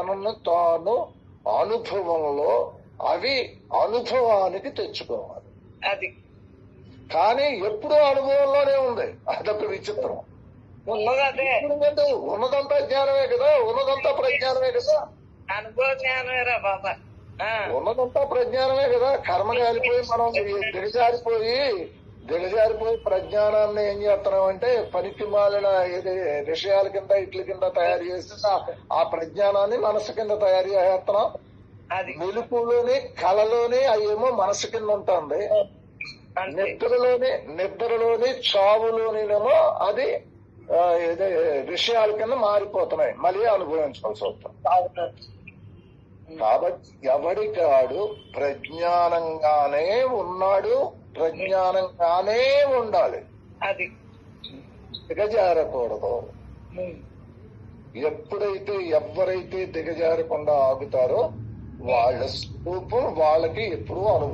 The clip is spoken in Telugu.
తనను తాను అనుభవంలో అవి అనుభవానికి తెచ్చుకోవాలి. అది కానీ ఎప్పుడూ అనుభవంలోనే ఉంది. అదొక విచిత్రం. ఉన్నదే ఉన్నదంతా జ్ఞానమే కదా, ఉన్నదంతా ప్రజ్ఞానమే కదా, అనుభవ జ్ఞానమేరా బాబా. ఉన్నదంతా ప్రజ్ఞానమే కదా. కర్మ కాలిపోయి మనం దిగజారిపోయి ప్రజ్ఞానాన్ని ఏం చేస్తున్నాం అంటే పనికి మాలిన విషయాల కింద ఇట్ల కింద తయారు చేసి ఆ ప్రజ్ఞానాన్ని మనసు కింద తయారు చేస్తున్నాం. మెలుపులోని కళలోని అవేమో మనసు కింద ఉంటుంది, నిద్రలోని చావులోనేమో అది విషయాల కింద మారిపోతున్నాయి, మళ్ళీ అనుభవించాల్సి వస్తుంది. కాబట్టి ఎవడికాడు ప్రజ్ఞానంగానే ఉన్నాడు, ప్రజ్ఞానంగానే ఉండాలి, అది దిగజారకూడదు. ఎప్పుడైతే ఎవరైతే దిగజారకుండా ఆగుతారో వాళ్ళ స్వరూపం వాళ్ళకి ఎప్పుడూ అనుభవం.